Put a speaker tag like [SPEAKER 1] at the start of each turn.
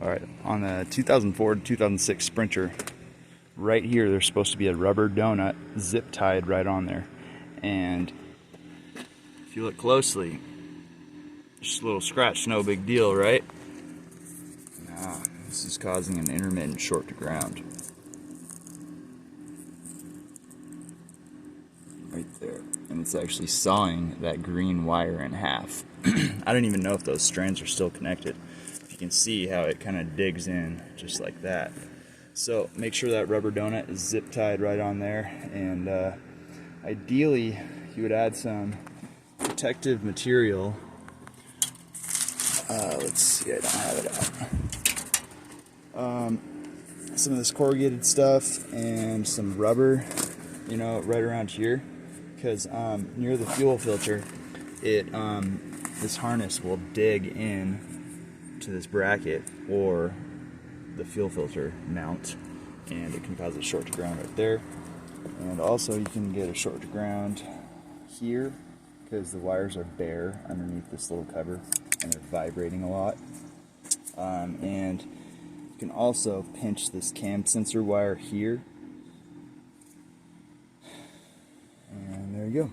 [SPEAKER 1] Alright, on the 2004 to 2006 Sprinter, right here there's supposed to be a rubber donut zip tied right on there. And if you look closely, just a little scratch, no big deal, right? Nah, this is causing an intermittent short to ground. Right there. And it's actually sawing that green wire in half. I don't even know if those strands are still connected. You can see how it kind of digs in just like that. So make sure that rubber donut is zip tied right on there, and ideally you would add some protective material. Let's see, I don't have it out. Some of this corrugated stuff and some rubber, you know, right around here, because near the fuel filter, this harness will dig in to this bracket or the fuel filter mount, and it can cause a short to ground right there. And also you can get a short to ground here because the wires are bare underneath this little cover and they're vibrating a lot. And you can also pinch this cam sensor wire here, and there you go.